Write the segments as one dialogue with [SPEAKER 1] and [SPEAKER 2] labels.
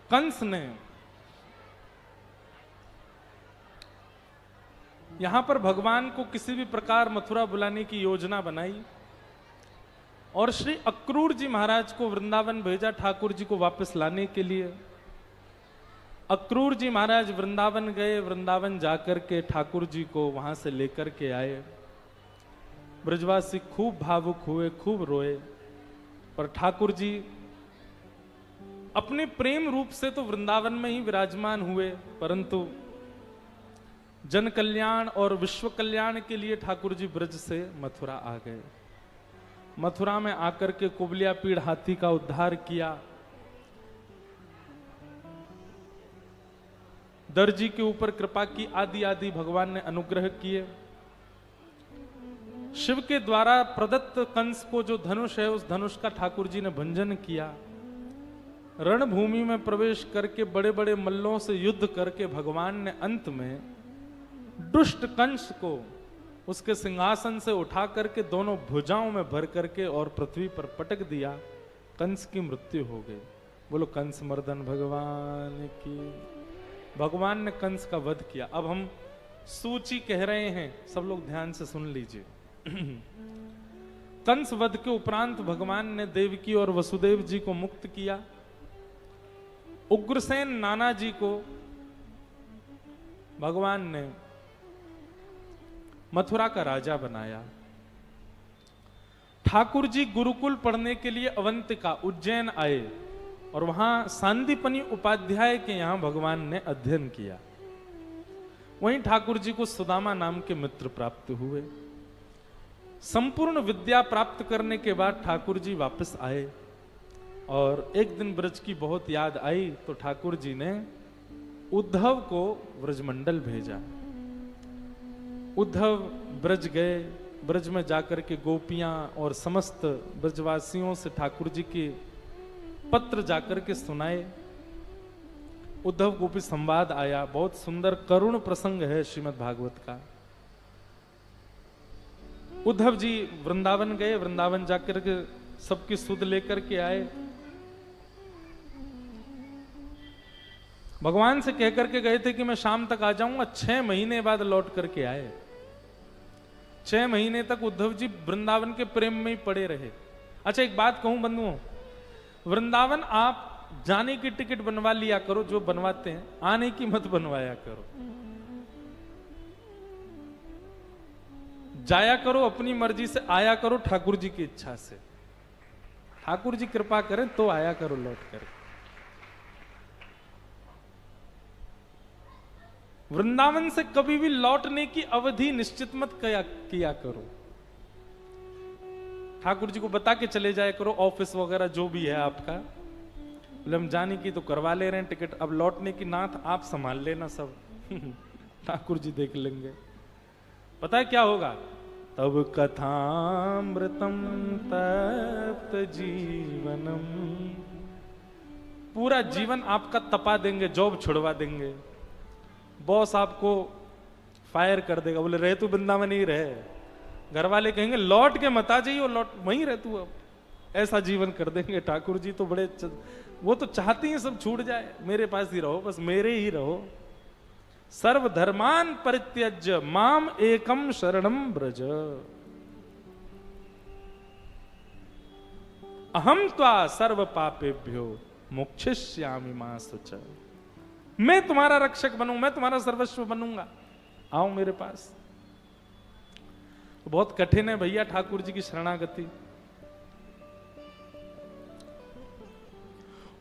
[SPEAKER 1] कंस ने यहां पर भगवान को किसी भी प्रकार मथुरा बुलाने की योजना बनाई और श्री अक्रूर जी महाराज को वृंदावन भेजा ठाकुर जी को वापस लाने के लिए। अक्रूर जी महाराज वृंदावन गए, वृंदावन जाकर के ठाकुर जी को वहां से लेकर के आए। ब्रजवासी खूब भावुक हुए, खूब रोए, पर ठाकुर जी अपने प्रेम रूप से तो वृंदावन में ही विराजमान हुए, परंतु जन कल्याण और विश्व कल्याण के लिए ठाकुर जी ब्रज से मथुरा आ गए। मथुरा में आकर के कुबलिया पीड़ हाथी का उद्धार किया, दर्जी के ऊपर कृपा की, आदि आदि भगवान ने अनुग्रह किए। शिव के द्वारा प्रदत्त कंस को जो धनुष है, उस धनुष का ठाकुर जी ने भंजन किया। रणभूमि में प्रवेश करके बड़े बड़े मल्लों से युद्ध करके भगवान ने अंत में दुष्ट कंस को उसके सिंहासन से उठा करके दोनों भुजाओं में भर करके और पृथ्वी पर पटक दिया। कंस की मृत्यु हो गई। बोलो कंस मर्दन भगवान की। भगवान ने कंस का वध किया। अब हम सूची कह रहे हैं, सब लोग ध्यान से सुन लीजिए। कंस वध के उपरांत भगवान ने देवकी और वसुदेव जी को मुक्त किया। उग्रसेन नाना जी को भगवान ने मथुरा का राजा बनाया। ठाकुर जी गुरुकुल पढ़ने के लिए अवंतिका उज्जैन आए और वहां सांदीपनी उपाध्याय के यहां भगवान ने अध्ययन किया। वहीं ठाकुर जी को सुदामा नाम के मित्र प्राप्त हुए। संपूर्ण विद्या प्राप्त करने के बाद ठाकुर जी वापस आए और एक दिन ब्रज की बहुत याद आई तो ठाकुर जी ने उद्धव को ब्रजमंडल भेजा। उद्धव ब्रज गए, ब्रज में जाकर के गोपियां और समस्त ब्रजवासियों से ठाकुर जी के पत्र जाकर के सुनाए। उद्धव गोपी संवाद आया, बहुत सुंदर करुण प्रसंग है श्रीमद् भागवत का। उद्धव जी वृंदावन गए, वृंदावन जाकर के सबकी सुध लेकर के आए। भगवान से कहकर के गए थे कि मैं शाम तक आ जाऊंगा, 6 महीने बाद लौट करके आए। 6 महीने तक उद्धव जी वृंदावन के प्रेम में ही पड़े रहे। अच्छा एक बात कहूं बंधुओं, वृंदावन आप जाने की टिकट बनवा लिया करो, जो बनवाते हैं, आने की मत बनवाया करो। जाया करो अपनी मर्जी से, आया करो ठाकुर जी की इच्छा से। ठाकुर जी कृपा करें तो आया करो लौट कर। वृंदावन से कभी भी लौटने की अवधि निश्चित मत किया करो। ठाकुर जी को बता के चले जाया करो, ऑफिस वगैरह जो भी है आपका, बोले हम जाने की तो करवा ले रहे हैं टिकट, अब लौटने की नाथ आप संभाल लेना सब। ठाकुर जी देख लेंगे। पता है क्या होगा? तब कथामृतम तप्त जीवनम, पूरा जीवन आपका तपा देंगे, जॉब छुड़वा देंगे, बॉस आपको फायर कर देगा, बोले रहे तू वृंदावन ही रहे। घर वाले कहेंगे लौट के मत आ जाइए, लौट वहीं रह तू, अब ऐसा जीवन कर देंगे। ठाकुर जी तो बड़े वो तो चाहती हैं सब छूट जाए, मेरे पास ही रहो, बस मेरे ही रहो। सर्वधर्मान परित्यज्य माम एकम शरणम ब्रज, अहम त्वा सर्व पापेभ्यो मोक्षयिष्यामि मा शुच। मैं तुम्हारा रक्षक बनूं, मैं तुम्हारा सर्वस्व बनूंगा, आओ मेरे पास। तो बहुत कठिन है भैया ठाकुर जी की शरणागति।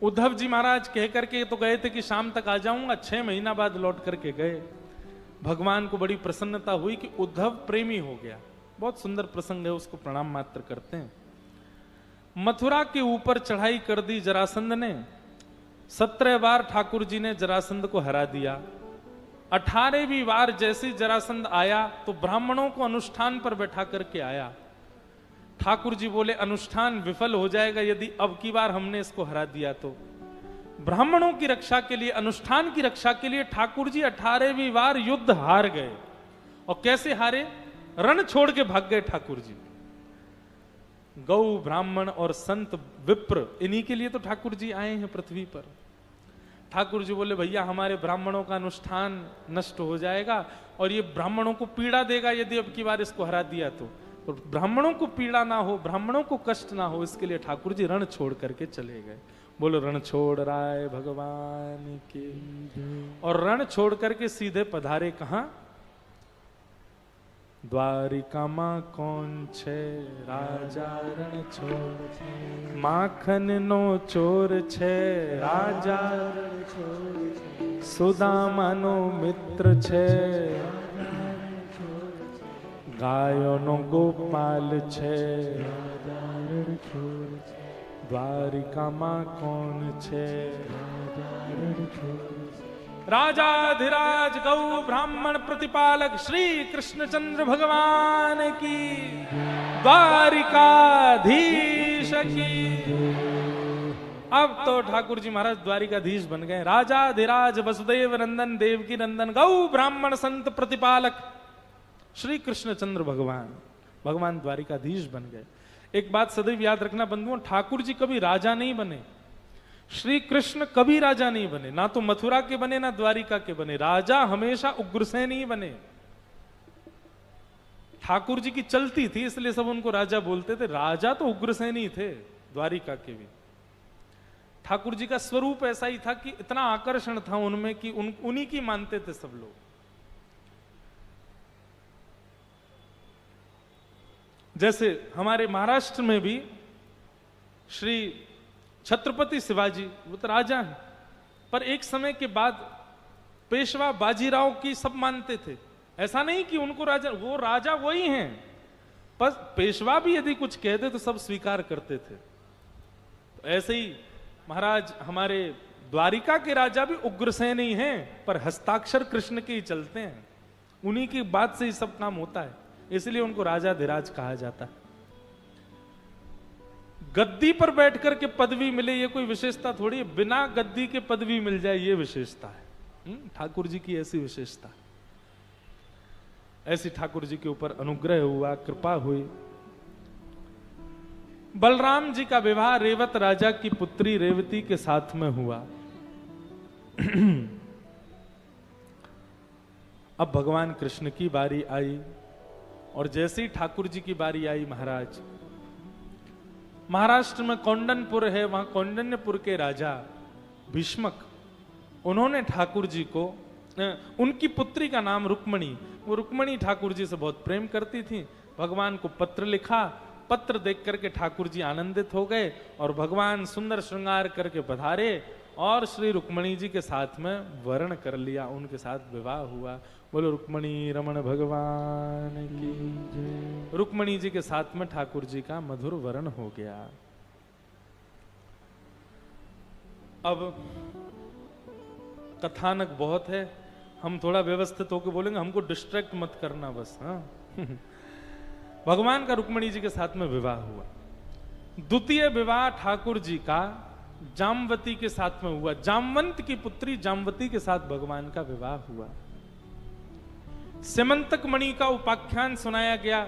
[SPEAKER 1] उद्धव जी महाराज कह करके तो गए थे कि शाम तक आ जाऊंगा, 6 महीना बाद लौट करके गए। भगवान को बड़ी प्रसन्नता हुई कि उद्धव प्रेमी हो गया। बहुत सुंदर प्रसंग है, उसको प्रणाम मात्र करते हैं। मथुरा के ऊपर चढ़ाई कर दी जरासंध ने। 17 बार ठाकुर जी ने जरासंध को हरा दिया। 18वीं बार जैसे जरासंध आया तो ब्राह्मणों को अनुष्ठान पर बैठा करके आया। ठाकुर जी बोले अनुष्ठान विफल हो जाएगा यदि अब की बार हमने इसको हरा दिया तो। ब्राह्मणों की रक्षा के लिए, अनुष्ठान की रक्षा के लिए ठाकुर जी 18वीं बार युद्ध हार गए। और कैसे हारे? रण छोड़ के भाग गए ठाकुर जी। गौ ब्राह्मण और संत विप्र, इन्हीं के लिए तो ठाकुर जी आए हैं पृथ्वी पर। ठाकुर जी बोले भैया हमारे ब्राह्मणों का अनुष्ठान नष्ट हो जाएगा और ये ब्राह्मणों को पीड़ा देगा यदि अब की बार इसको हरा दिया तो ब्राह्मणों को पीड़ा ना हो, ब्राह्मणों को कष्ट ना हो, इसके लिए ठाकुर जी रण छोड़ करके चले गए। बोलो रण छोड़ राय भगवान की। और रण छोड़ करके सीधे पधारे कहां? द्वारिका मां कौन छे राजा रण छोड़, माखन नो चोर छे राजा रण छोड़, सुदामानो मित्र छे, गायोनो गोपाल छे, द्वारिका मां कौन छे? राजाधिराज गौ ब्राह्मण प्रतिपालक श्री कृष्णचंद्र भगवान की, द्वारिकाधीश की। अब तो ठाकुर जी महाराज द्वारिकाधीश बन गए। राजाधिराज वसुदेव नंदन देवकी नंदन गौ ब्राह्मण संत प्रतिपालक श्री कृष्णचंद्र भगवान, भगवान द्वारिकाधीश बन गए। एक बात सदैव याद रखना बंधुओं, ठाकुर जी कभी राजा नहीं बने, श्री कृष्ण कभी राजा नहीं बने, ना तो मथुरा के बने ना द्वारिका के बने। राजा हमेशा उग्रसेन ही बने। ठाकुर जी की चलती थी इसलिए सब उनको राजा बोलते थे, राजा तो उग्रसेन ही थे द्वारिका के भी। ठाकुर जी का स्वरूप ऐसा ही था कि इतना आकर्षण था उनमें कि उन्हीं की मानते थे सब लोग। जैसे हमारे महाराष्ट्र में भी श्री छत्रपति शिवाजी, वो तो राजा हैं, पर एक समय के बाद पेशवा बाजीराव की सब मानते थे। ऐसा नहीं कि उनको राजा, वो राजा वही हैं, पर पेशवा भी यदि कुछ कहते तो सब स्वीकार करते थे। तो ऐसे ही महाराज हमारे द्वारिका के राजा भी उग्रसेन ही हैं, पर हस्ताक्षर कृष्ण के ही चलते हैं, उन्हीं की बात से ही सब काम होता है, इसलिए उनको राजाधिराज कहा जाता है। गद्दी पर बैठकर के पदवी मिले ये कोई विशेषता थोड़ी है, बिना गद्दी के पदवी मिल जाए ये विशेषता है। ठाकुर जी की ऐसी विशेषता, ऐसी ठाकुर जी के ऊपर अनुग्रह हुआ, कृपा हुई। बलराम जी का विवाह रेवत राजा की पुत्री रेवती के साथ में हुआ। अब भगवान कृष्ण की बारी आई और जैसे ही ठाकुर जी की बारी आई महाराज, महाराष्ट्र में कौंडनपुर है, वहां कौंडन्यपुर के राजा भीष्मक, उन्होंने ठाकुर जी को, उनकी पुत्री का नाम रुक्मणी, वो रुक्मणी ठाकुर जी से बहुत प्रेम करती थी, भगवान को पत्र लिखा। पत्र देख करके ठाकुर जी आनंदित हो गए और भगवान सुंदर श्रृंगार करके पधारे और श्री रुक्मणी जी के साथ में वर्ण कर लिया, उनके साथ विवाह हुआ। बोलो रुक्मणी रमण भगवान की। रुक्मणी जी के साथ में ठाकुर जी का मधुर वर्ण हो गया। अब कथानक बहुत है, हम थोड़ा व्यवस्थित होकर बोलेंगे, हमको डिस्ट्रैक्ट मत करना बस। हाँ भगवान का रुक्मणी जी के साथ में विवाह हुआ। द्वितीय विवाह ठाकुर जी का जामवती के साथ में हुआ। जामवंत की पुत्री जामवती के साथ भगवान का विवाह हुआ। सेमंतक मणि का उपाख्यान सुनाया गया।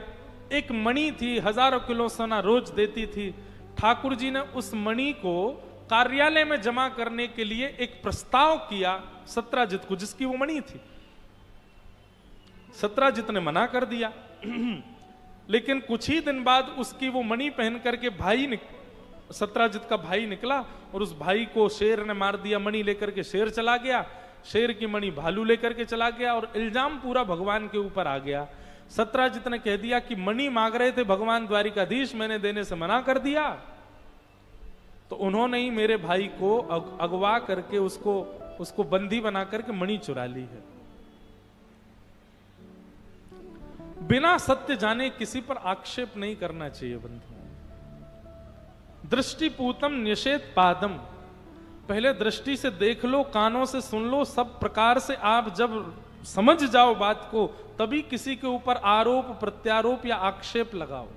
[SPEAKER 1] एक मणि थी, हजारों किलो सोना रोज देती थी। ठाकुर जी ने उस मणि को कार्यालय में जमा करने के लिए एक प्रस्ताव किया सत्राजित को, जिसकी वो मणि थी। सत्राजित ने मना कर दिया। लेकिन कुछ ही दिन बाद उसकी वो मणि पहन करके सत्राजित का भाई निकला और उस भाई को शेर ने मार दिया। मणि लेकर के शेर चला गया, शेर की मणि भालू लेकर के चला गया और इल्जाम पूरा भगवान के ऊपर आ गया। सत्राजित ने कह दिया कि मणि मांग रहे थे भगवान द्वारिकाधीश, मैंने देने से मना कर दिया, तो उन्होंने ही मेरे भाई को अगवा करके उसको बंदी बना करके मणि चुरा ली है। बिना सत्य जाने किसी पर आक्षेप नहीं करना चाहिए बंधु। दृष्टिपूतम निषेध पादम, पहले दृष्टि से देख लो, कानों से सुन लो, सब प्रकार से आप जब समझ जाओ बात को, तभी किसी के ऊपर आरोप प्रत्यारोप या आक्षेप लगाओ।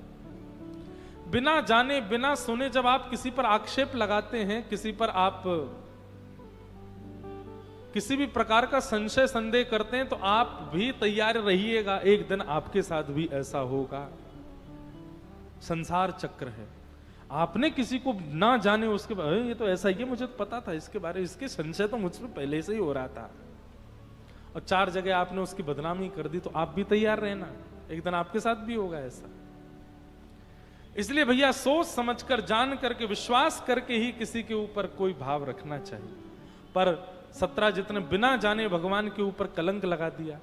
[SPEAKER 1] बिना जाने बिना सुने जब आप किसी पर आक्षेप लगाते हैं, किसी पर आप किसी भी प्रकार का संशय संदेह करते हैं, तो आप भी तैयार रहिएगा, एक दिन आपके साथ भी ऐसा होगा। संसार चक्र है। आपने किसी को ना जाने उसके बारे ये तो ऐसा ही है, मुझे तो पता था इसके बारे, इसके संशय तो मुझ पर पहले से ही हो रहा था, और 4 जगह आपने उसकी बदनामी कर दी, तो आप भी तैयार रहना, एक दिन आपके साथ भी होगा ऐसा। इसलिए भैया सोच समझकर, जान करके, विश्वास करके ही किसी के ऊपर कोई भाव रखना चाहिए। पर 17 ने बिना जाने भगवान के ऊपर कलंक लगा दिया।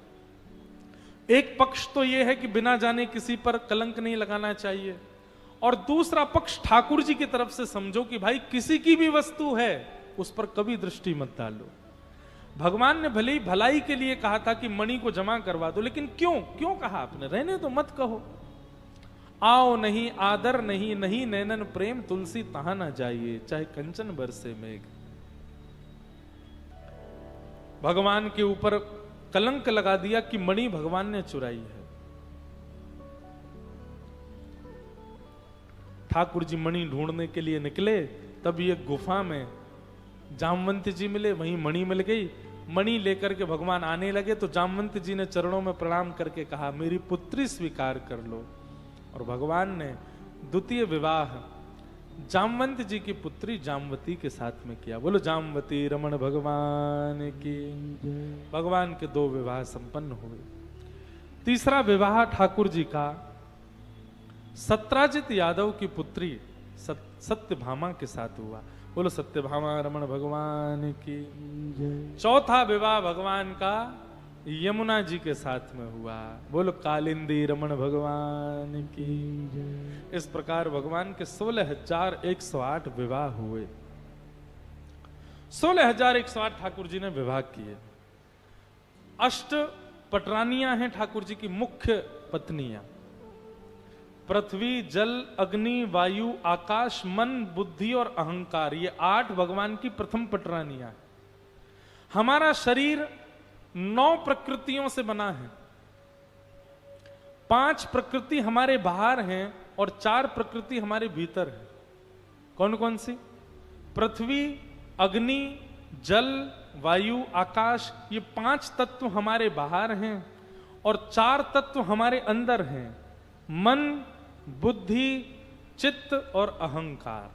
[SPEAKER 1] एक पक्ष तो यह है कि बिना जाने किसी पर कलंक नहीं लगाना चाहिए, और दूसरा पक्ष ठाकुर जी की तरफ से समझो कि भाई किसी की भी वस्तु है उस पर कभी दृष्टि मत डालो। भगवान ने भले ही भलाई के लिए कहा था कि मणि को जमा करवा दो, लेकिन क्यों कहा आपने? रहने तो मत कहो। आओ नहीं आदर नहीं, नहीं नैनन प्रेम, तुलसी तहां ना जाइए, चाहे कंचन बरसे मेघ। भगवान के ऊपर कलंक लगा दिया कि मणि भगवान ने चुराई है। ठाकुर जी मणि ढूंढने के लिए निकले, तब ये गुफा में जामवंत जी मिले, वहीं मणि मिल गई। मणि लेकर के भगवान आने लगे तो जामवंत जी ने चरणों में प्रणाम करके कहा, मेरी पुत्री स्वीकार कर लो। और भगवान ने द्वितीय विवाह जामवंत जी की पुत्री जामवती के साथ में किया। बोलो जामवती रमण भगवान की। भगवान के 2 विवाह संपन्न हुए। तीसरा विवाह ठाकुर जी का सत्राजित यादव की पुत्री सत्यभामा के साथ हुआ। बोलो सत्यभामा रमण भगवान की। चौथा विवाह भगवान का यमुना जी के साथ में हुआ। बोलो कालिंदी रमण भगवान की। इस प्रकार भगवान के 16,108 विवाह हुए। 16,108 ठाकुर जी ने विवाह किए। 8 पटरानियां हैं ठाकुर जी की मुख्य पत्नियां। पृथ्वी, जल, अग्नि, वायु, आकाश, मन, बुद्धि और अहंकार, ये 8 भगवान की प्रथम पटरानियां। हमारा शरीर 9 प्रकृतियों से बना है। 5 प्रकृति हमारे बाहर हैं और 4 प्रकृति हमारे भीतर है। कौन कौन सी? पृथ्वी, अग्नि, जल, वायु, आकाश, ये 5 तत्व हमारे बाहर हैं और 4 तत्व हमारे अंदर हैं। मन, बुद्धि, चित्त और अहंकार।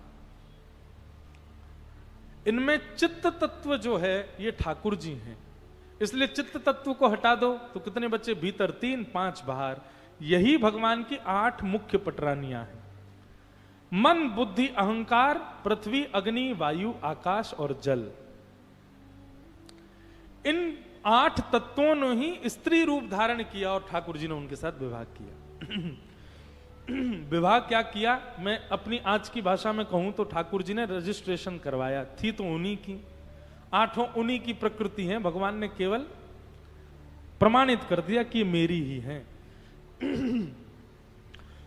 [SPEAKER 1] इनमें चित्त तत्व जो है ये ठाकुर जी हैं। इसलिए चित्त तत्व को हटा दो तो कितने बच्चे? भीतर 3, 5 बाहर। यही भगवान की 8 मुख्य पटरानियां हैं। मन, बुद्धि, अहंकार, पृथ्वी, अग्नि, वायु, आकाश और जल। इन 8 तत्वों ने ही स्त्री रूप धारण किया और ठाकुर जी ने उनके साथ विवाह किया। विवाह क्या किया? मैं अपनी आज की भाषा में कहूं तो ठाकुर जी ने रजिस्ट्रेशन करवाया। थी तो उन्हीं की, 8 उन्हीं की प्रकृति है। भगवान ने केवल प्रमाणित कर दिया कि मेरी ही है।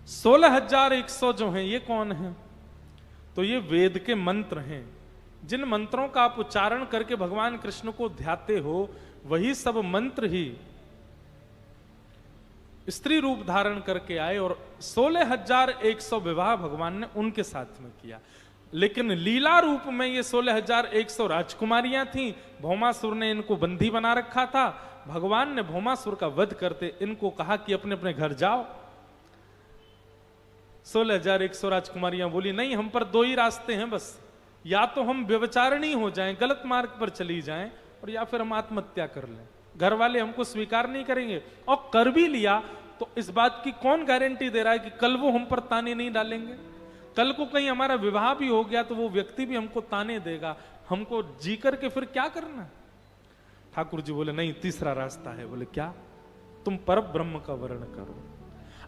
[SPEAKER 1] 16,100 जो हैं ये कौन है? तो ये वेद के मंत्र हैं। जिन मंत्रों का आप उच्चारण करके भगवान कृष्ण को ध्याते हो, वही सब मंत्र ही स्त्री रूप धारण करके आए और 16,100 विवाह भगवान ने उनके साथ में किया। लेकिन लीला रूप में ये 16,100 राजकुमारियां थीं। भौमासुर ने इनको बंदी बना रखा था। भगवान ने भौमासुर का वध करते इनको कहा कि अपने अपने घर जाओ। 16,100 राजकुमारियां बोली, नहीं, हम पर 2 ही रास्ते हैं बस, या तो हम व्यभिचारिणी हो जाएं, गलत मार्ग पर चली जाएं, और या फिर हम आत्महत्या कर लें। घर वाले हमको स्वीकार नहीं करेंगे, और कर भी लिया तो इस बात की कौन गारंटी दे रहा है कि कल वो हम पर ताने नहीं डालेंगे? कल को कहीं हमारा विवाह भी हो गया तो वो व्यक्ति भी हमको ताने देगा, हमको जी करके फिर क्या करना? ठाकुर जी बोले, नहीं, तीसरा रास्ता है। बोले क्या? तुम पर ब्रह्म का वर्ण करो।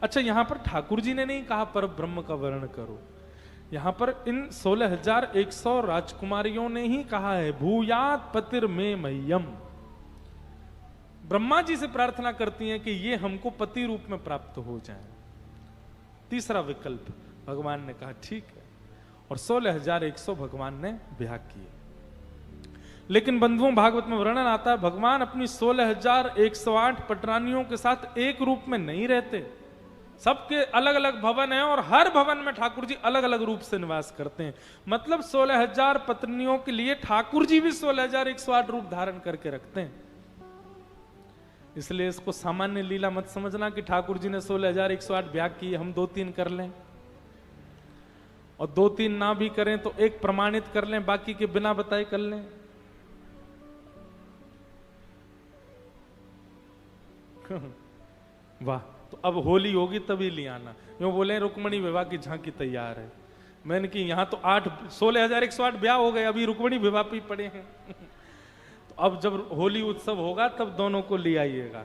[SPEAKER 1] अच्छा, यहां पर ठाकुर जी ने नहीं कहा पर ब्रह्म का वर्ण करो, यहां पर इन 16,100 राजकुमारियों ने ही कहा है, भूयात पतिर में मह्यम। ब्रह्मा जी से प्रार्थना करती हैं कि ये हमको पति रूप में प्राप्त हो जाए। तीसरा विकल्प भगवान ने कहा ठीक है, और 16,100 भगवान ने ब्याह किए। लेकिन बंधुओं, भागवत में वर्णन आता है भगवान अपनी 16,108 पटरानियों के साथ एक रूप में नहीं रहते। सबके अलग अलग भवन हैं और हर भवन में ठाकुर जी अलग अलग रूप से निवास करते हैं। मतलब 16,000 पत्नियों के लिए ठाकुर जी भी 16,108 रूप धारण करके रखते हैं। इसलिए इसको सामान्य लीला मत समझना कि ठाकुर जी ने 16,108 ब्याह किए, हम 2-3 कर लें। और 2-3 ना भी करें तो एक प्रमाणित कर लें, बाकी के बिना बताए कर लें। वाह, तो अब होली होगी तभी ले आना। यूं बोले रुक्मणी विवाह की झांकी तैयार है। मैंने कि यहाँ तो 16,108 ब्याह हो गए, अभी रुक्मणी विवाह पे पड़े हैं। तो अब जब होली उत्सव होगा तब दोनों को ले आइएगा।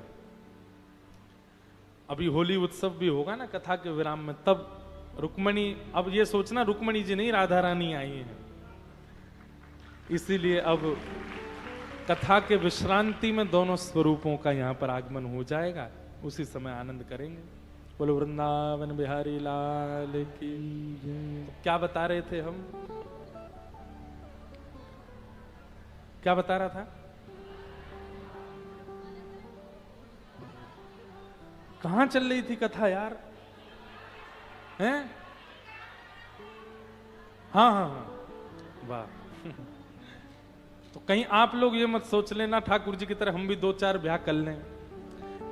[SPEAKER 1] अभी होली उत्सव भी होगा ना कथा के विराम में, तब रुक्मणी, अब ये सोचना रुक्मणी जी नहीं राधा रानी आई हैं, इसीलिए अब कथा के विश्रांति में दोनों स्वरूपों का यहाँ पर आगमन हो जाएगा, उसी समय आनंद करेंगे। बोलो वृंदावन बिहारी लाल की जय। तो क्या बता रहे थे हम, क्या बता रहा था, कहां चल रही थी कथा यार, हैं? हाँ हाँ हाँ, वाह। तो कहीं आप लोग ये मत सोच लेना ठाकुर जी की तरह हम भी 2-4 ब्याह कर लें,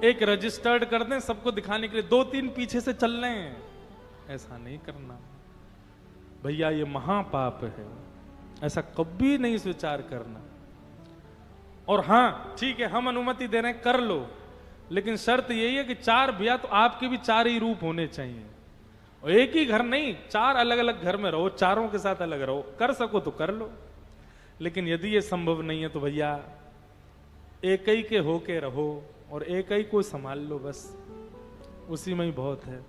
[SPEAKER 1] एक रजिस्टर्ड कर दें सबको दिखाने के लिए, 2-3 पीछे से चल रहे हैं, ऐसा नहीं करना भैया, ये महापाप है, ऐसा कभी नहीं विचार करना। और हाँ ठीक है, हम अनुमति दे रहे हैं, कर लो, लेकिन शर्त यही है कि 4 ब्याह तो आपके भी 4 ही रूप होने चाहिए, और एक ही घर नहीं, 4 अलग अलग घर में रहो, चारों के साथ अलग रहो, कर सको तो कर लो, लेकिन यदि ये संभव नहीं है तो भैया एक ही के होके रहो और एक ही को संभाल लो, बस उसी में ही बहुत है।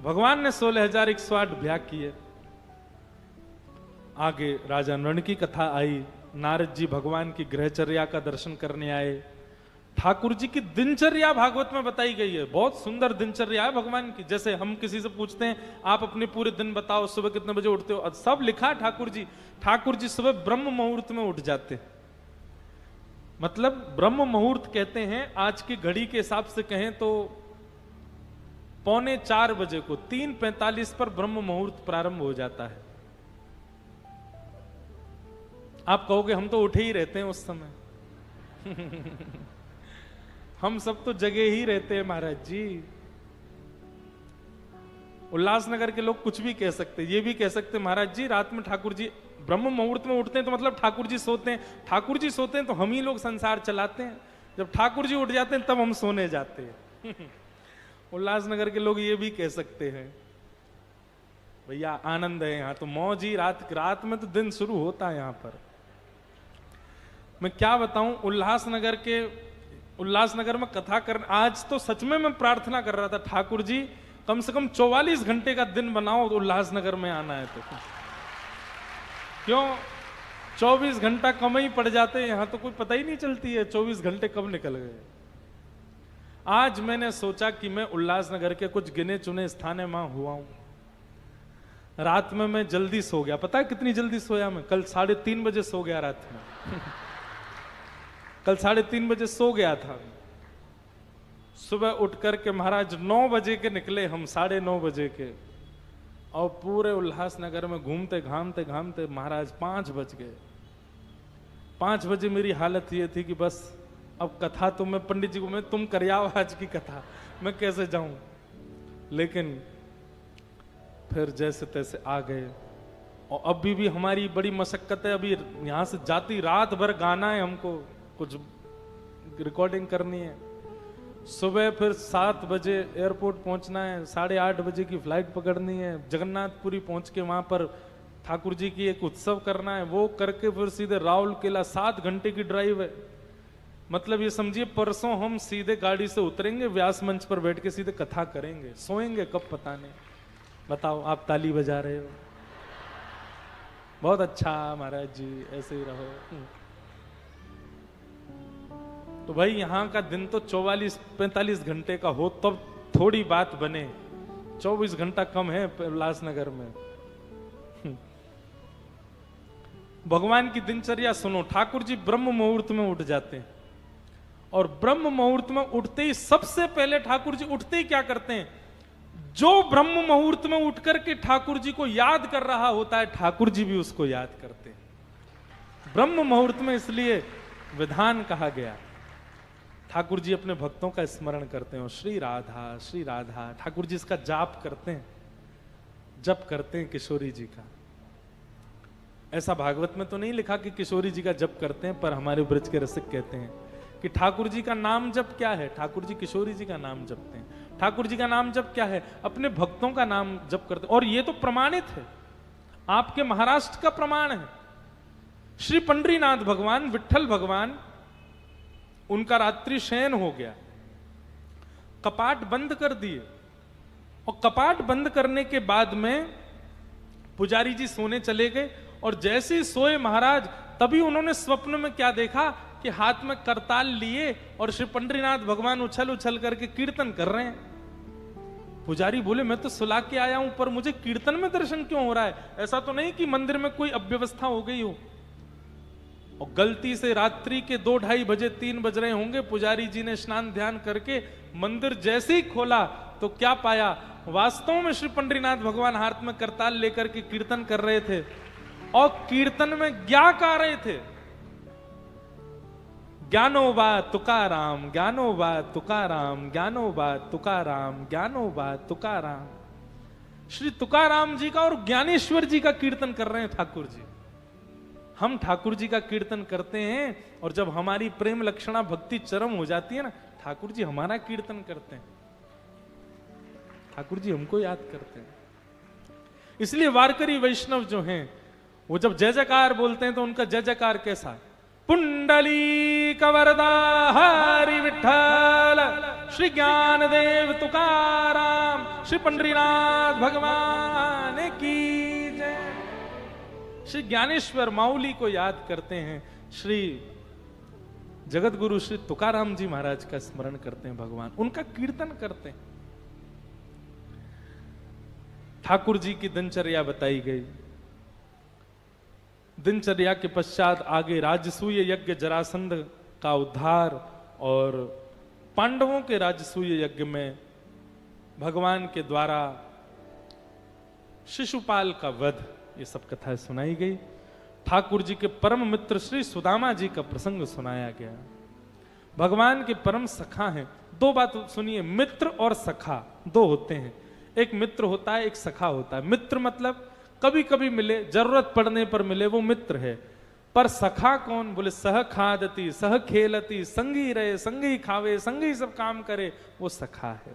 [SPEAKER 1] भगवान ने 16,108 ब्याह किए। आगे राजा नृण की कथा आई, नारद जी भगवान की गृहचर्या का दर्शन करने आए, ठाकुर जी की दिनचर्या भागवत में बताई गई है, बहुत सुंदर दिनचर्या है भगवान की। जैसे हम किसी से पूछते हैं आप अपने पूरे दिन बताओ, सुबह कितने बजे उठते हो, सब लिखा ठाकुर जी सुबह ब्रह्म मुहूर्त में उठ जाते हैं। मतलब ब्रह्म मुहूर्त कहते हैं, आज की घड़ी के हिसाब से कहें तो 3:45 बजे को 3:45 पर ब्रह्म मुहूर्त प्रारंभ हो जाता है। आप कहोगे हम तो उठे ही रहते हैं उस समय। हम सब तो जगे ही रहते हैं महाराज जी। उल्लासनगर के लोग कुछ भी कह सकते, ये भी कह सकते महाराज जी रात में ठाकुर जी ब्रह्म मुहूर्त में उठते हैं तो मतलब ठाकुर जी सोते हैं, ठाकुर जी सोते हैं तो हम ही लोग संसार चलाते हैं, जब ठाकुर जी उठ जाते हैं तब हम सोने जाते हैं। उल्लासनगर के लोग ये भी कह सकते हैं। भैया आनंद है यहाँ तो, मौज ही, रात में तो दिन शुरू होता है यहाँ पर। मैं क्या बताऊं, उल्लासनगर में कथा करने, आज तो सच में मैं प्रार्थना कर रहा था ठाकुर जी कम से कम 44 घंटे का दिन बनाओ तो उल्लासनगर में आना है तो। क्यों 24 घंटा कम ही पड़ जाते हैं, यहां तो कोई पता ही नहीं चलती है 24 घंटे कब निकल गए। आज मैंने सोचा कि मैं उल्लासनगर के कुछ गिने चुने स्थान में हुआ हूं। रात में मैं जल्दी सो गया, पता है कितनी जल्दी सोया मैं, कल 3:30 बजे सो गया रात में। कल 3:30 बजे सो गया था। सुबह उठ करके महाराज 9 बजे के निकले हम, 9:30 बजे के, और पूरे उल्लासनगर में घूमते घामते महाराज 5 बज गए। 5 बजे मेरी हालत ये थी कि बस अब कथा तो मैं पंडित जी को, मैं तुम करियाओ आज की कथा, मैं कैसे जाऊं। लेकिन फिर जैसे तैसे आ गए, और अभी भी हमारी बड़ी मशक्कत है, अभी यहां से जाती रात भर गाना है हमको, कुछ रिकॉर्डिंग करनी है। सुबह फिर 7 बजे एयरपोर्ट पहुंचना है, 8:30 बजे की फ्लाइट पकड़नी है, जगन्नाथपुरी पहुंच के वहां पर ठाकुर जी की एक उत्सव करना है, वो करके फिर सीधे राउरकेला 7 घंटे की ड्राइव है। मतलब ये समझिए परसों हम सीधे गाड़ी से उतरेंगे, व्यास मंच पर बैठ के सीधे कथा करेंगे, सोएंगे कब पता नहीं। बताओ, आप ताली बजा रहे हो, बहुत अच्छा महाराज जी, ऐसे ही रहो। तो भाई यहाँ का दिन तो 44-45 घंटे का हो तब थोड़ी बात बने, 24 घंटा कम है उल्लासनगर में। भगवान की दिनचर्या सुनो, ठाकुर जी ब्रह्म मुहूर्त में उठ जाते हैं, और ब्रह्म मुहूर्त में उठते ही सबसे पहले ठाकुर जी उठते ही क्या करते हैं, जो ब्रह्म मुहूर्त में उठ करके ठाकुर जी को याद कर रहा होता है, ठाकुर जी भी उसको याद करते हैं। ब्रह्म मुहूर्त में इसलिए विधान कहा गया, ठाकुर जी अपने भक्तों का स्मरण करते हैं, श्री राधा ठाकुर जी इसका जाप करते हैं। जप करते हैं किशोरी जी का। ऐसा भागवत में तो नहीं लिखा कि किशोरी जी का जप करते हैं, पर हमारे ब्रज के रसिक कहते हैं कि ठाकुर जी का नाम जप क्या है, ठाकुर जी किशोरी जी का नाम जपते हैं। ठाकुर जी का नाम जप क्या है, अपने भक्तों का नाम जप करते हैं। और ये तो प्रमाणित है, आपके महाराष्ट्र का प्रमाण है। श्री पंडरीनाथ भगवान, विट्ठल भगवान, उनका रात्रि शयन हो गया, कपाट बंद कर दिए, और कपाट बंद करने के बाद में पुजारी जी सोने चले गए। और जैसे ही सोए महाराज, तभी उन्होंने स्वप्न में क्या देखा कि हाथ में करताल लिए और श्री पंडरीनाथ भगवान उछल उछल करके कीर्तन कर रहे हैं। पुजारी बोले, मैं तो सुला के आया हूं, पर मुझे कीर्तन में दर्शन क्यों हो रहा है? ऐसा तो नहीं कि मंदिर में कोई अव्यवस्था हो गई हो? और गलती से रात्रि के 2-2:30 बजे, 3 बज रहे होंगे, पुजारी जी ने स्नान ध्यान करके मंदिर जैसे ही खोला तो क्या पाया? वास्तव में श्री पंडरीनाथ भगवान हाथ में करताल लेकर के कीर्तन कर रहे थे, और कीर्तन में क्या गा रहे थे? ज्ञानोबा तुकाराम, ज्ञानोबा तुकाराम, ज्ञानोबा तुकाराम, ज्ञानोबा तुकाराम। श्री तुकाराम जी का और ज्ञानेश्वर जी का कीर्तन कर रहे हैं ठाकुर जी। हम ठाकुर जी का कीर्तन करते हैं, और जब हमारी प्रेम लक्षणा भक्ति चरम हो जाती है ना, ठाकुर जी हमारा कीर्तन करते हैं, ठाकुर जी हमको याद करते हैं। इसलिए वारकरी वैष्णव जो हैं, वो जब जय जयकार बोलते हैं तो उनका जय जयकार कैसा? पुंडली कवरदा हरि विठ्ठल, श्री ज्ञानदेव तुकाराम, श्री पंडरीनाथ भगवान की जय। श्री ज्ञानेश्वर माउली को याद करते हैं, श्री जगत गुरु श्री तुकाराम जी महाराज का स्मरण करते हैं, भगवान उनका कीर्तन करते हैं। ठाकुर जी की दिनचर्या बताई गई। दिनचर्या के पश्चात आगे राजसूय यज्ञ जरासंध का उद्धार, और पांडवों के राजसूय यज्ञ में भगवान के द्वारा शिशुपाल का वध, ये सब कथाएं सुनाई गई। ठाकुर जी के परम मित्र श्री सुदामा जी का प्रसंग सुनाया गया। भगवान के परम सखा हैं। दो बात सुनिए, मित्र और सखा दो होते हैं। एक मित्र होता है, एक सखा होता है। मित्र मतलब कभी कभी मिले, जरूरत पड़ने पर मिले, वो मित्र है। पर सखा कौन? बोले सह खादती सह खेलती, संगी रहे संगी खावे, संगी सब काम करे, वो सखा है।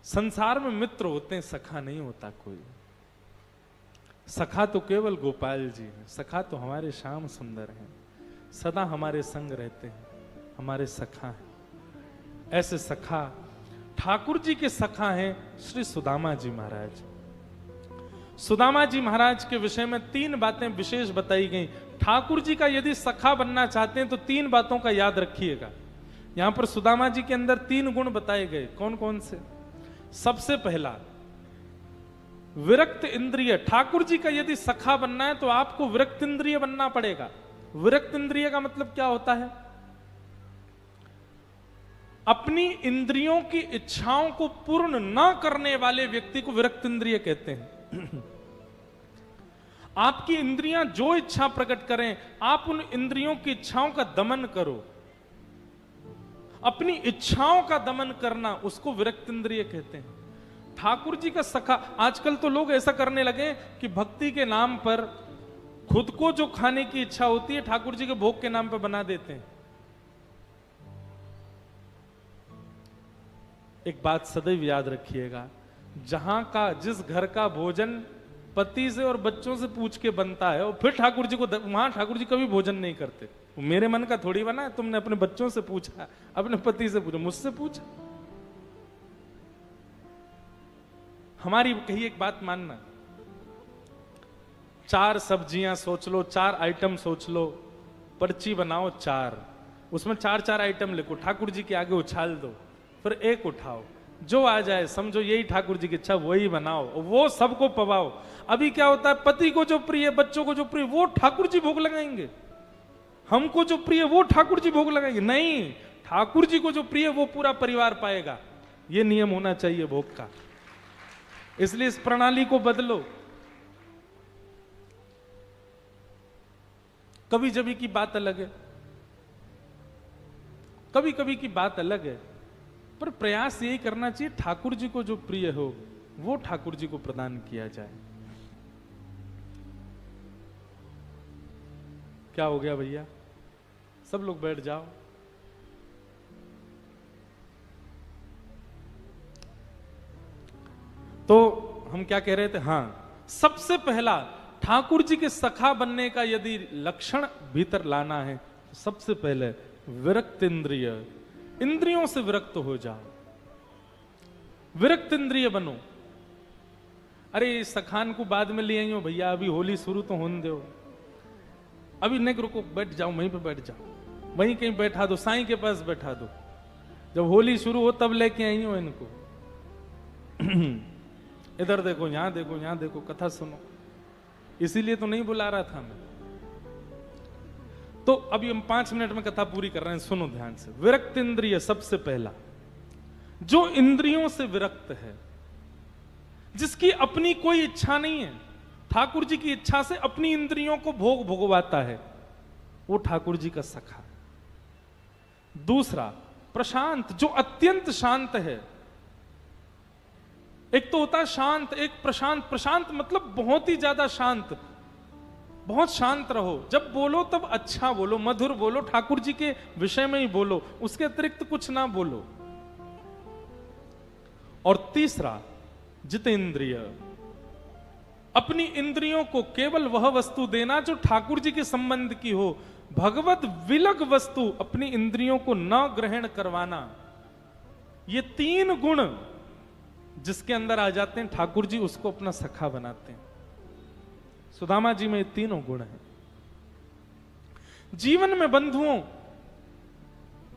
[SPEAKER 1] संसार में मित्र होते हैं, सखा नहीं होता कोई। सखा तो केवल गोपाल जी हैं, सखा तो हमारे श्याम सुंदर हैं, सदा हमारे संग रहते हैं, हमारे सखा हैं। ऐसे सखा ठाकुर जी के सखा हैं श्री सुदामा जी महाराज। सुदामा जी महाराज के विषय में 3 बातें विशेष बताई गई। ठाकुर जी का यदि सखा बनना चाहते हैं तो 3 बातों का याद रखिएगा। यहां पर सुदामा जी के अंदर 3 गुण बताए गए। कौन कौन से? सबसे पहला, विरक्त इंद्रिय। ठाकुर जी का यदि सखा बनना है तो आपको विरक्त इंद्रिय बनना पड़ेगा। विरक्त इंद्रिय का मतलब क्या होता है? अपनी इंद्रियों की इच्छाओं को पूर्ण न करने वाले व्यक्ति को विरक्त इंद्रिय कहते हैं। आपकी इंद्रियां जो इच्छा प्रकट करें, आप उन इंद्रियों की इच्छाओं का दमन करो। अपनी इच्छाओं का दमन करना, उसको विरक्त इंद्रिय कहते हैं। ठाकुर जी का सखा, आजकल तो लोग ऐसा करने लगे कि भक्ति के नाम पर खुद को जो खाने की इच्छा होती है ठाकुर जी के भोग के नाम पर बना देते हैं। एक बात सदैव याद रखिएगा, जहां का जिस घर का भोजन पति से और बच्चों से पूछ के बनता है, और फिर ठाकुर जी को, वहां ठाकुर जी कभी भोजन नहीं करते। मेरे मन का थोड़ी बना है, तुमने अपने बच्चों से पूछा, अपने पति से पूछा, मुझसे पूछा। हमारी कही एक बात मानना, 4 सब्जियां सोच लो, 4 आइटम सोच लो, पर्ची बनाओ 4, उसमें 4-4 आइटम लिखो, ठाकुर जी के आगे उछाल दो, फिर एक उठाओ, जो आ जाए समझो यही ठाकुर जी की इच्छा, वही बनाओ, वो सबको पवाओ। अभी क्या होता है, पति को जो प्रिय, बच्चों को जो प्रिय, वो ठाकुर जी भोग लगाएंगे। हमको जो प्रिय वो ठाकुर जी भोग लगाएंगे। नहीं, ठाकुर जी को जो प्रिय वो पूरा परिवार पाएगा। ये नियम होना चाहिए भोग का। इसलिए इस प्रणाली को बदलो। कभी जभी की बात अलग है, कभी कभी की बात अलग है, पर प्रयास यही करना चाहिए ठाकुर जी को जो प्रिय हो वो ठाकुर जी को प्रदान किया जाए। क्या हो गया भैया? सब लोग बैठ जाओ। तो हम क्या कह रहे थे? हाँ, सबसे पहला ठाकुर जी के सखा बनने का यदि लक्षण भीतर लाना है तो सबसे पहले विरक्त इंद्रिय, इंद्रियों से विरक्त हो जाओ, विरक्त इंद्रिय बनो। अरे सखान को बाद में ले आई हो भैया, अभी होली शुरू तो होने दो, अभी नहीं रुको, बैठ जाओ, वहीं पे बैठ जाओ, वहीं कहीं बैठा दो, साईं के पास बैठा दो, जब होली शुरू हो तब लेके आई हो इनको। इधर देखो, यहां देखो, यहां देखो, कथा सुनो। इसीलिए तो नहीं बुला रहा था मैं। तो अभी हम 5 मिनट में कथा पूरी कर रहे हैं, सुनो ध्यान से। विरक्त इंद्रिय सबसे पहला, जो इंद्रियों से विरक्त है, जिसकी अपनी कोई इच्छा नहीं है, ठाकुर जी की इच्छा से अपनी इंद्रियों को भोग भोगवाता है, वो ठाकुर जी का सखा। दूसरा प्रशांत, जो अत्यंत शांत है। एक तो होता है शांत, एक प्रशांत। प्रशांत मतलब बहुत ही ज्यादा शांत, बहुत शांत रहो, जब बोलो तब अच्छा बोलो, मधुर बोलो, ठाकुर जी के विषय में ही बोलो, उसके अतिरिक्त कुछ ना बोलो। और तीसरा जितेंद्रिय, अपनी इंद्रियों को केवल वह वस्तु देना जो ठाकुर जी के संबंध की हो, भगवत विलग वस्तु अपनी इंद्रियों को न ग्रहण करवाना। ये 3 गुण जिसके अंदर आ जाते हैं, ठाकुर जी उसको अपना सखा बनाते हैं। सुदामा जी में ये 3 गुण हैं। जीवन में बंधुओं,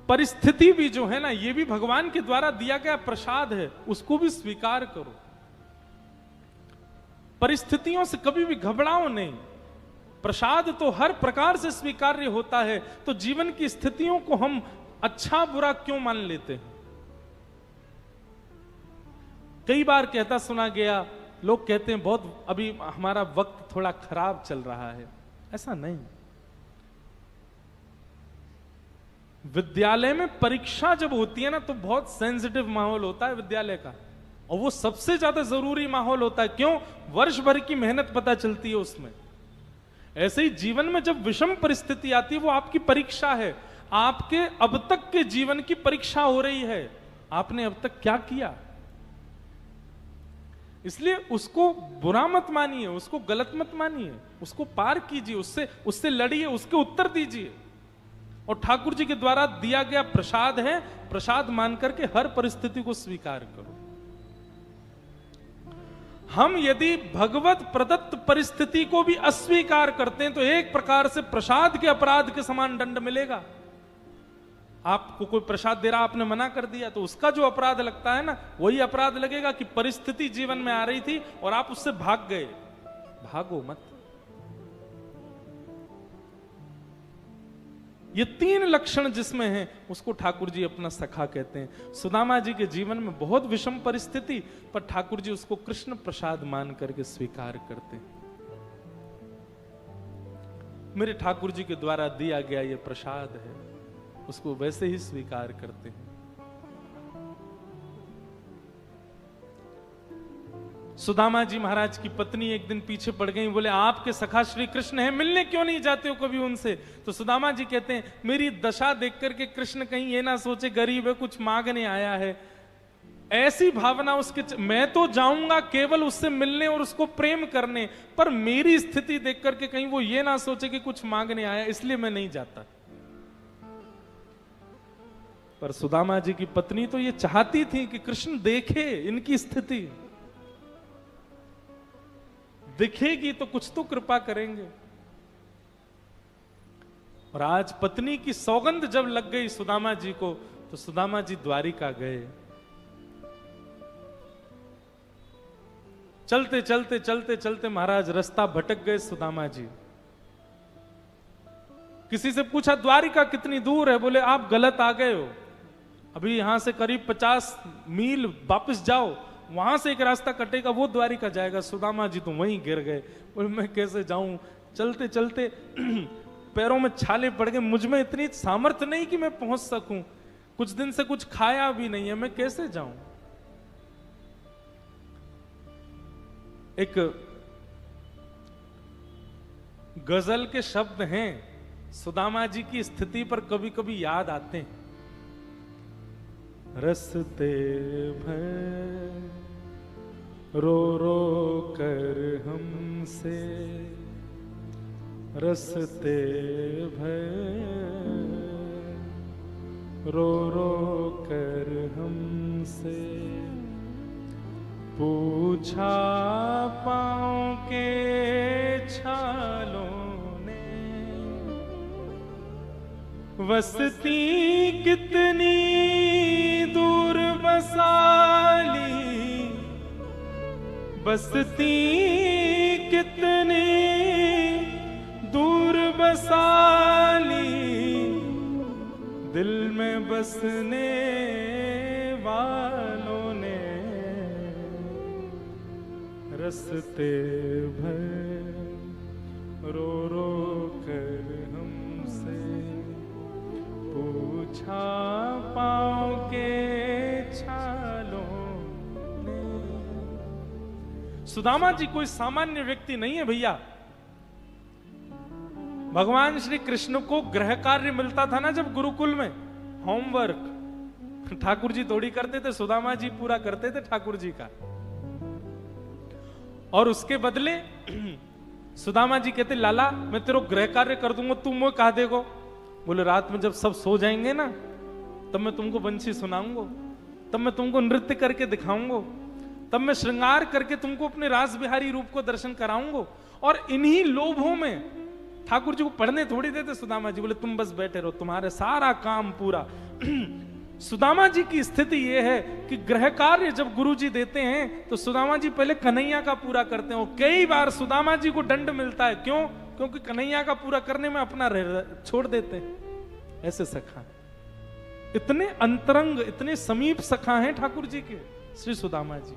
[SPEAKER 1] परिस्थिति भी जो है ना, ये भी भगवान के द्वारा दिया गया प्रसाद है, उसको भी स्वीकार करो। परिस्थितियों से कभी भी घबराओ नहीं। प्रसाद तो हर प्रकार से स्वीकार्य होता है, तो जीवन की स्थितियों को हम अच्छा बुरा क्यों मान लेते हैं? कई बार कहता सुना गया, लोग कहते हैं बहुत अभी हमारा वक्त थोड़ा खराब चल रहा है। ऐसा नहीं। विद्यालय में परीक्षा जब होती है ना, तो बहुत सेंसिटिव माहौल होता है विद्यालय का, और वो सबसे ज्यादा जरूरी माहौल होता है। क्यों? वर्ष भर की मेहनत पता चलती है उसमें। ऐसे ही जीवन में जब विषम परिस्थिति आती है, वो आपकी परीक्षा है। आपके अब तक के जीवन की परीक्षा हो रही है, आपने अब तक क्या किया। इसलिए उसको बुरा मत मानिए, उसको गलत मत मानिए, उसको पार कीजिए, उससे लड़िए, उसके उत्तर दीजिए। और ठाकुर जी के द्वारा दिया गया प्रसाद है, प्रसाद मान करके हर परिस्थिति को स्वीकार करो। हम यदि भगवत प्रदत्त परिस्थिति को भी अस्वीकार करते हैं, तो एक प्रकार से प्रसाद के अपराध के समान दंड मिलेगा। आपको कोई प्रसाद दे रहा, आपने मना कर दिया, तो उसका जो अपराध लगता है ना, वही अपराध लगेगा कि परिस्थिति जीवन में आ रही थी और आप उससे भाग गए। भागो मत। ये 3 लक्षण जिसमें हैं, उसको ठाकुर जी अपना सखा कहते हैं। सुदामा जी के जीवन में बहुत विषम परिस्थिति, पर ठाकुर जी उसको कृष्ण प्रसाद मान करके स्वीकार करते हैं। मेरे ठाकुर जी के द्वारा दिया गया ये प्रसाद है, उसको वैसे ही स्वीकार करते हैं। सुदामा जी महाराज की पत्नी एक दिन पीछे पड़ गई, बोले आपके सखा श्री कृष्ण हैं, मिलने क्यों नहीं जाते हो कभी उनसे? तो सुदामा जी कहते हैं, मेरी दशा देख करके कृष्ण कहीं ये ना सोचे गरीब है, कुछ मांगने आया है, ऐसी भावना उसके। मैं तो जाऊंगा केवल उससे मिलने और उसको प्रेम करने, पर मेरी स्थिति देख करके कहीं वो ये ना सोचे कि कुछ मांगने आया, इसलिए मैं नहीं जाता। पर सुदामा जी की पत्नी तो ये चाहती थी कि कृष्ण देखे इनकी स्थिति, दिखेगी तो कुछ तो कृपा करेंगे। और आज पत्नी की सौगंध जब लग गई सुदामा जी को, तो सुदामा जी द्वारिका गए। चलते चलते चलते चलते महाराज रास्ता भटक गए सुदामा जी। किसी से पूछा द्वारिका कितनी दूर है? बोले आप गलत आ गए हो, अभी यहां से करीब 50 मील वापस जाओ, वहां से एक रास्ता कटेगा, वो द्वारिका जाएगा। सुदामा जी तो वहीं गिर गए, बोले मैं कैसे जाऊं? चलते चलते पैरों में छाले पड़ गए, मुझ में इतनी सामर्थ्य नहीं कि मैं पहुंच सकूं, कुछ दिन से कुछ खाया भी नहीं है, मैं कैसे जाऊं? एक गजल के शब्द हैं, सुदामा जी की स्थिति पर कभी कभी याद आते हैं। रस्ते भर रो रो कर हमसे, रस्ते भर रो रो कर हमसे, पूछा पाँव के छालों ने, वसती कितनी दूर बसाली, बसती कितनी दूर बसाली, दिल में बसने वालों ने, रस्ते भर रो रो कर हमसे, पूछा पाँव के छालों ने। सुदामा जी कोई सामान्य व्यक्ति नहीं है भैया। भगवान श्री कृष्ण को गृह कार्य मिलता था ना जब गुरुकुल में, होमवर्क ठाकुर जी थोड़ी करते थे, सुदामा जी पूरा करते थे ठाकुर जी का। और उसके बदले सुदामा जी कहते, लाला मैं तेरे गृह कार्य कर दूंगा, तुम वो कहा देगो। बोले रात में जब सब सो जाएंगे ना, तब मैं तुमको बंशी सुनाऊंगा, तब मैं तुमको नृत्य करके दिखाऊंगा, तब मैं श्रृंगार करके तुमको अपने रास बिहारी रूप को दर्शन कराऊंगा। और इन्हीं लोभों में ठाकुर जी को पढ़ने थोड़ी देते सुदामा जी। बोले तुम बस बैठे रहो, तुम्हारे सारा काम पूरा। सुदामा जी की स्थिति यह है कि गृह कार्य जब गुरु जी देते हैं तो सुदामा जी पहले कन्हैया का पूरा करते हैं। और कई बार सुदामा जी को दंड मिलता है, क्यों? क्योंकि कन्हैया का पूरा करने में अपना छोड़ देते हैं। ऐसे सखा, इतने अंतरंग, इतने समीप सखा हैं ठाकुर जी के श्री सुदामा जी।